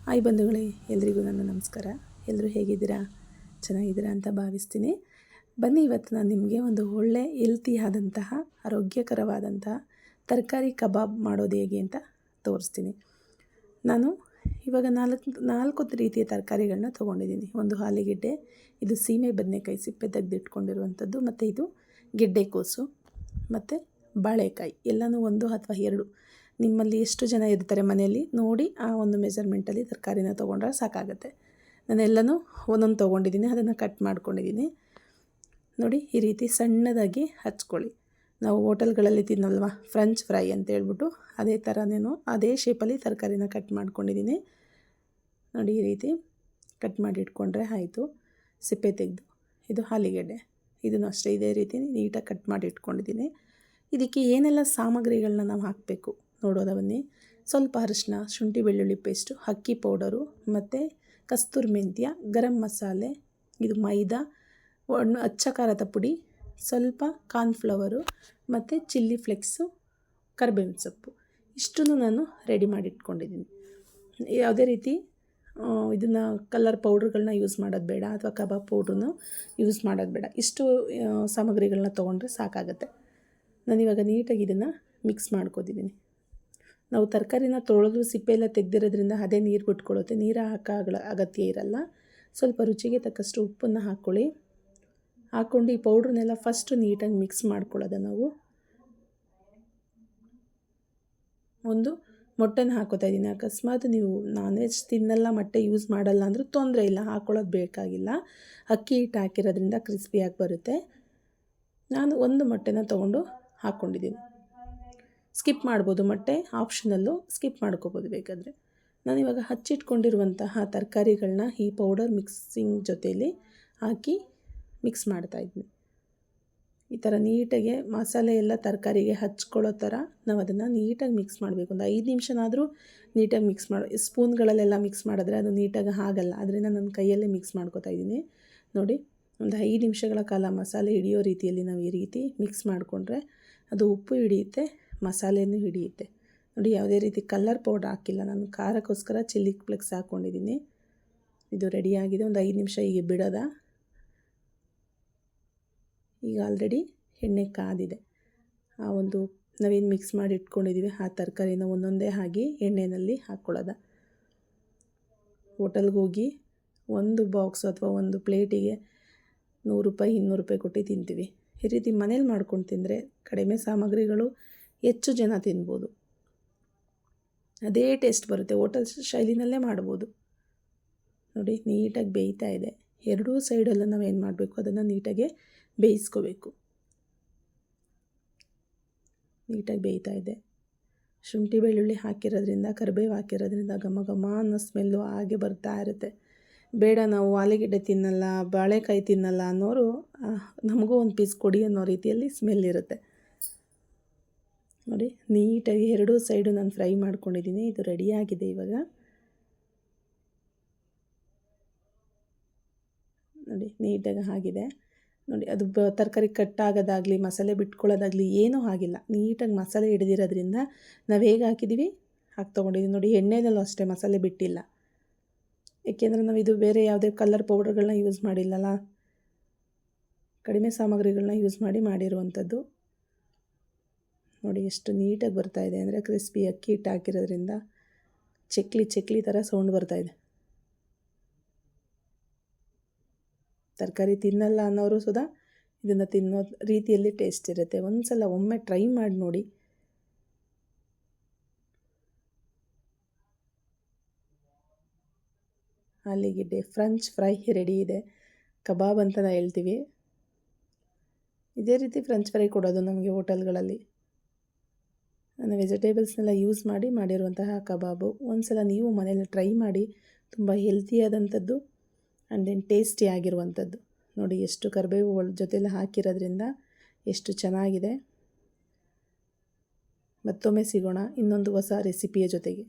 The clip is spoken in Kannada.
ಹಾಯ್ ಬಂಧುಗಳೇ, ಎಲ್ರಿಗೂ ನನ್ನ ನಮಸ್ಕಾರ. ಎಲ್ಲರೂ ಹೇಗಿದ್ದೀರಾ? ಚೆನ್ನಾಗಿದ್ದೀರಾ ಅಂತ ಭಾವಿಸ್ತೀನಿ. ಬನ್ನಿ, ಇವತ್ತು ನಾನು ನಿಮಗೆ ಒಂದು ಒಳ್ಳೆ ಹೆಲ್ತಿಯಾದಂತಹ ಆರೋಗ್ಯಕರವಾದಂತಹ ತರಕಾರಿ ಕಬಾಬ್ ಮಾಡೋದು ಹೇಗೆ ಅಂತ ತೋರಿಸ್ತೀನಿ. ನಾನು ಇವಾಗ ನಾಲ್ಕು ರೀತಿಯ ತರಕಾರಿಗಳನ್ನ ತೊಗೊಂಡಿದ್ದೀನಿ. ಒಂದು ಆಲೂಗೆಡ್ಡೆ, ಇದು ಸೀಮೆ ಬದನೆಕಾಯಿ ಸಿಪ್ಪೆ ತೆಗೆದಿಟ್ಕೊಂಡಿರುವಂಥದ್ದು, ಮತ್ತು ಇದು ಗೆಡ್ಡೆಕೋಸು ಮತ್ತು ಬಾಳೆಕಾಯಿ. ಎಲ್ಲನೂ ಒಂದು ಅಥವಾ ಎರಡು, ನಿಮ್ಮಲ್ಲಿ ಎಷ್ಟು ಜನ ಇರ್ತಾರೆ ಮನೆಯಲ್ಲಿ ನೋಡಿ ಆ ಒಂದು ಮೆಜರ್ಮೆಂಟಲ್ಲಿ ತರಕಾರಿನ ತೊಗೊಂಡ್ರೆ ಸಾಕಾಗುತ್ತೆ. ನಾನೆಲ್ಲನೂ ಒಂದೊಂದು ತೊಗೊಂಡಿದ್ದೀನಿ, ಅದನ್ನು ಕಟ್ ಮಾಡ್ಕೊಂಡಿದ್ದೀನಿ. ನೋಡಿ, ಈ ರೀತಿ ಸಣ್ಣದಾಗಿ ಹಚ್ಕೊಳ್ಳಿ. ನಾವು ಹೋಟೆಲ್ಗಳಲ್ಲಿ ತಿನ್ನಲ್ವ ಫ್ರೆಂಚ್ ಫ್ರೈ ಅಂತ ಹೇಳ್ಬಿಟ್ಟು, ಅದೇ ಥರನೇನು ಅದೇ ಶೇಪಲ್ಲಿ ತರಕಾರಿನ ಕಟ್ ಮಾಡ್ಕೊಂಡಿದ್ದೀನಿ. ನೋಡಿ, ಈ ರೀತಿ ಕಟ್ ಮಾಡಿ ಇಟ್ಕೊಂಡ್ರೆ ಆಯಿತು. ಸಿಪ್ಪೆ ತೆಗೆದು, ಇದು ಆಲೂಗೆಡ್ಡೆ, ಇದನ್ನು ಅಷ್ಟೇ ಇದೇ ರೀತಿ ನೀಟಾಗಿ ಕಟ್ ಮಾಡಿ ಇಟ್ಕೊಂಡಿದ್ದೀನಿ. ಇದಕ್ಕೆ ಏನೆಲ್ಲ ಸಾಮಗ್ರಿಗಳನ್ನ ನಾವು ಹಾಕಬೇಕು ನೋಡೋದ ಬನ್ನಿ. ಸ್ವಲ್ಪ ಅರಿಶಿನ, ಶುಂಠಿ ಬೆಳ್ಳುಳ್ಳಿ ಪೇಸ್ಟು, ಅಕ್ಕಿ ಪೌಡರು, ಮತ್ತು ಕಸ್ತೂರಿ ಮೆಂತ್ಯ, ಗರಂ ಮಸಾಲೆ, ಇದು ಮೈದಾ, ಅಚ್ಚ ಖಾರದ ಪುಡಿ, ಸ್ವಲ್ಪ ಕಾರ್ನ್ಫ್ಲವರು, ಮತ್ತು ಚಿಲ್ಲಿ ಫ್ಲೆಕ್ಸು, ಕರಿಬೇವಿನ ಸೊಪ್ಪು, ಇಷ್ಟನ್ನು ನಾನು ರೆಡಿ ಮಾಡಿ ಇಟ್ಕೊಂಡಿದ್ದೀನಿ. ಯಾವುದೇ ರೀತಿ ಇದನ್ನು ಕಲರ್ ಪೌಡ್ರ್ಗಳನ್ನ ಯೂಸ್ ಮಾಡೋದು ಬೇಡ, ಅಥವಾ ಕಬಾಬ್ ಪೌಡ್ರನ್ನು ಯೂಸ್ ಮಾಡೋದು ಬೇಡ. ಇಷ್ಟು ಸಾಮಗ್ರಿಗಳನ್ನ ತೊಗೊಂಡ್ರೆ ಸಾಕಾಗುತ್ತೆ. ನಾನಿವಾಗ ನೀಟಾಗಿ ಇದನ್ನು ಮಿಕ್ಸ್ ಮಾಡ್ಕೊತಿದ್ದೀನಿ. ನಾವು ತರಕಾರಿನ ತೊಳೆದು ಸಿಪ್ಪೆ ಎಲ್ಲ ತೆಗೆದಿರೋದ್ರಿಂದ ಅದೇ ನೀರು ಬಿಟ್ಕೊಳ್ಳುತ್ತೆ, ನೀರು ಹಾಕೋ ಅಗತ್ಯ ಇರಲ್ಲ. ಸ್ವಲ್ಪ ರುಚಿಗೆ ತಕ್ಕಷ್ಟು ಉಪ್ಪನ್ನು ಹಾಕ್ಕೊಳ್ಳಿ. ಹಾಕ್ಕೊಂಡು ಈ ಪೌಡ್ರನ್ನೆಲ್ಲ ಫಸ್ಟು ನೀಟಾಗಿ ಮಿಕ್ಸ್ ಮಾಡ್ಕೊಳ್ಳೋದು. ನಾವು ಒಂದು ಮೊಟ್ಟೆನ ಹಾಕೋತಾ ಇದ್ದೀನಿ. ಅಕಸ್ಮಾತ್ ನೀವು ನಾನ್ ವೆಜ್ ತಿನ್ನಲ್ಲ, ಮೊಟ್ಟೆ ಯೂಸ್ ಮಾಡಲ್ಲ ಅಂದರೂ ತೊಂದರೆ ಇಲ್ಲ, ಹಾಕ್ಕೊಳ್ಳೋದು ಬೇಕಾಗಿಲ್ಲ. ಅಕ್ಕಿ ಹಿಟ್ಟು ಹಾಕಿರೋದ್ರಿಂದ ಕ್ರಿಸ್ಪಿಯಾಗಿ ಬರುತ್ತೆ. ನಾನು ಒಂದು ಮೊಟ್ಟೆನ ತೊಗೊಂಡು ಹಾಕ್ಕೊಂಡಿದ್ದೀನಿ. ಸ್ಕಿಪ್ ಮಾಡ್ಬೋದು, ಮೊಟ್ಟೆ ಆಪ್ಷನಲ್ಲು, ಸ್ಕಿಪ್ ಮಾಡ್ಕೋಬೋದು ಬೇಕಾದರೆ. ನಾನಿವಾಗ ಹಚ್ಚಿಟ್ಕೊಂಡಿರುವಂತಹ ತರಕಾರಿಗಳನ್ನ ಈ ಪೌಡರ್ ಮಿಕ್ಸಿಂಗ್ ಜೊತೆಯಲ್ಲಿ ಹಾಕಿ ಮಿಕ್ಸ್ ಮಾಡ್ತಾಯಿದ್ದೀನಿ. ಈ ಥರ ನೀಟಾಗಿ ಮಸಾಲೆ ಎಲ್ಲ ತರಕಾರಿಗೆ ಹಚ್ಕೊಳ್ಳೋ ಥರ ನಾವು ಅದನ್ನು ನೀಟಾಗಿ ಮಿಕ್ಸ್ ಮಾಡಬೇಕು. ಒಂದು 5 ನಿಮಿಷನಾದರೂ ನೀಟಾಗಿ ಮಿಕ್ಸ್ ಮಾಡಿ, ಸ್ಪೂನ್ಗಳಲ್ಲೆಲ್ಲ ಮಿಕ್ಸ್ ಮಾಡಿದ್ರೆ ಅದು ನೀಟಾಗಿ ಆಗಲ್ಲ. ಅದರಿಂದ ನಾನು ಕೈಯಲ್ಲೇ ಮಿಕ್ಸ್ ಮಾಡ್ಕೊತಾ ಇದ್ದೀನಿ. ನೋಡಿ, ಒಂದು 5 ನಿಮಿಷಗಳ ಕಾಲ ಮಸಾಲೆ ಹಿಡಿಯೋ ರೀತಿಯಲ್ಲಿ ನಾವು ಈ ರೀತಿ ಮಿಕ್ಸ್ ಮಾಡಿಕೊಂಡ್ರೆ ಅದು ಉಪ್ಪು ಹಿಡಿಯುತ್ತೆ, ಮಸಾಲೆನೂ ಹಿಡಿಯುತ್ತೆ. ನೋಡಿ, ಯಾವುದೇ ರೀತಿ ಕಲರ್ ಪೌಡ್ರ್ ಹಾಕಿಲ್ಲ, ನಾನು ಖಾರಕ್ಕೋಸ್ಕರ ಚಿಲ್ಲಿ ಫ್ಲೆಕ್ಸ್ ಹಾಕ್ಕೊಂಡಿದ್ದೀನಿ. ಇದು ರೆಡಿಯಾಗಿದೆ. ಒಂದು 5 ನಿಮಿಷ ಹೀಗೆ ಬಿಡೋದ. ಈಗ ಆಲ್ರೆಡಿ ಎಣ್ಣೆ ಕಾದಿದೆ. ಆ ಒಂದು ನಾವೇನು ಮಿಕ್ಸ್ ಮಾಡಿ ಇಟ್ಕೊಂಡಿದ್ದೀವಿ ಆ ತರಕಾರಿನ ಒಂದೊಂದೇ ಆಗಿ ಎಣ್ಣೆಯಲ್ಲಿ ಹಾಕ್ಕೊಳ್ಳೋದ. ಹೋಟೆಲ್ಗೆ ಹೋಗಿ ಒಂದು ಬಾಕ್ಸ್ ಅಥವಾ ಒಂದು ಪ್ಲೇಟಿಗೆ 100 ರೂಪಾಯಿ 200 ರೂಪಾಯಿ ಕೊಟ್ಟು ತಿಂತೀವಿ. ಈ ರೀತಿ ಮನೇಲಿ ಮಾಡ್ಕೊಂಡು ತಿಂದರೆ ಕಡಿಮೆ ಸಾಮಗ್ರಿಗಳು, ಹೆಚ್ಚು ಜನ ತಿನ್ಬೋದು. ಅದೇ ಟೇಸ್ಟ್ ಬರುತ್ತೆ, ಹೋಟೆಲ್ ಶೈಲಿನಲ್ಲೇ ಮಾಡ್ಬೋದು. ನೋಡಿ, ನೀಟಾಗಿ ಬೇಯ್ತಾ ಇದೆ. ಎರಡೂ ಸೈಡಲ್ಲೂ ನಾವೇನು ಮಾಡಬೇಕು, ಅದನ್ನು ನೀಟಾಗಿ ಬೇಯಿಸ್ಕೋಬೇಕು. ನೀಟಾಗಿ ಬೇಯ್ತಾ ಇದೆ. ಶುಂಠಿ ಬೆಳ್ಳುಳ್ಳಿ ಹಾಕಿರೋದ್ರಿಂದ, ಕರಿಬೇವು ಹಾಕಿರೋದ್ರಿಂದ ಘಮ ಘಮ ಅನ್ನೋ ಸ್ಮೆಲ್ಲು ಹಾಗೆ ಬರ್ತಾ ಇರುತ್ತೆ. ಬೇಡ, ನಾವು ಆಲೂಗೆಡ್ಡೆ ತಿನ್ನಲ್ಲ, ಬಾಳೆಕಾಯಿ ತಿನ್ನಲ್ಲ ಅನ್ನೋರು ನಮಗೂ ಒಂದು ಪೀಸ್ ಕೊಡಿ ಅನ್ನೋ ರೀತಿಯಲ್ಲಿ ಸ್ಮೆಲ್ ಇರುತ್ತೆ. ನೋಡಿ, ನೀಟಾಗಿ ಎರಡೂ ಸೈಡು ನಾನು ಫ್ರೈ ಮಾಡ್ಕೊಂಡಿದ್ದೀನಿ. ಇದು ರೆಡಿಯಾಗಿದೆ. ಇವಾಗ ನೋಡಿ, ನೀಟಾಗಿ ಆಗಿದೆ. ನೋಡಿ, ಅದು ತರಕಾರಿ ಕಟ್ಟಾಗೋದಾಗಲಿ, ಮಸಾಲೆ ಬಿಟ್ಕೊಳ್ಳೋದಾಗಲಿ ಏನೂ ಆಗಿಲ್ಲ. ನೀಟಾಗಿ ಮಸಾಲೆ ಹಿಡಿದಿರೋದ್ರಿಂದ ನಾವು ಹೇಗೆ ಹಾಕಿದ್ದೀವಿ ಹಾಕಿ ತೊಗೊಂಡಿದ್ದೀವಿ. ನೋಡಿ, ಎಣ್ಣೆನಲ್ಲೂ ಅಷ್ಟೇ ಮಸಾಲೆ ಬಿಟ್ಟಿಲ್ಲ. ಏಕೆಂದರೆ ನಾವು ಇದು ಬೇರೆ ಯಾವುದೇ ಕಲರ್ ಪೌಡ್ರ್ಗಳನ್ನ ಯೂಸ್ ಮಾಡಿಲ್ಲಲ್ಲ, ಕಡಿಮೆ ಸಾಮಗ್ರಿಗಳನ್ನ ಯೂಸ್ ಮಾಡಿರುವಂಥದ್ದು. ನೋಡಿ, ಎಷ್ಟು ನೀಟಾಗಿ ಬರ್ತಾಯಿದೆ ಅಂದರೆ, ಕ್ರಿಸ್ಪಿ ಅಕ್ಕಿ ಹಿಟ್ಟು ಹಾಕಿರೋದ್ರಿಂದ ಚಕ್ಲಿ ಥರ ಸೌಂಡ್ ಬರ್ತಾಯಿದೆ. ತರಕಾರಿ ತಿನ್ನಲ್ಲ ಅನ್ನೋರು ಸುಧಾ ಇದನ್ನು ತಿನ್ನೋ ರೀತಿಯಲ್ಲಿ ಟೇಸ್ಟ್ ಇರುತ್ತೆ. ಒಮ್ಮೆ ಟ್ರೈ ಮಾಡಿ ನೋಡಿ. ಆಲೂಗೆಡ್ಡೆ ಫ್ರೆಂಚ್ ಫ್ರೈ ರೆಡಿ ಇದೆ. ಕಬಾಬ್ ಅಂತ ನಾವು ಹೇಳ್ತೀವಿ. ಇದೇ ರೀತಿ ಫ್ರೆಂಚ್ ಫ್ರೈ ಕೊಡೋದು ನಮಗೆ ಹೋಟೆಲ್ಗಳಲ್ಲಿ. ನಾನು ವೆಜಿಟೇಬಲ್ಸ್ನೆಲ್ಲ ಯೂಸ್ ಮಾಡಿರುವಂತಹ ಕಬಾಬು. ಒಂದ್ಸಲ ನೀವು ಮನೇಲಿ ಟ್ರೈ ಮಾಡಿ. ತುಂಬ ಹೆಲ್ತಿಯಾದಂಥದ್ದು ಆ್ಯಂಡ್ ದೆನ್ ಟೇಸ್ಟಿ ಆಗಿರುವಂಥದ್ದು. ನೋಡಿ, ಎಷ್ಟು ಕರಿಬೇವು ಜೊತೆಲಿ ಹಾಕಿರೋದ್ರಿಂದ ಎಷ್ಟು ಚೆನ್ನಾಗಿದೆ. ಮತ್ತೊಮ್ಮೆ ಸಿಗೋಣ ಇನ್ನೊಂದು ಹೊಸ ರೆಸಿಪಿಯ ಜೊತೆಗೆ.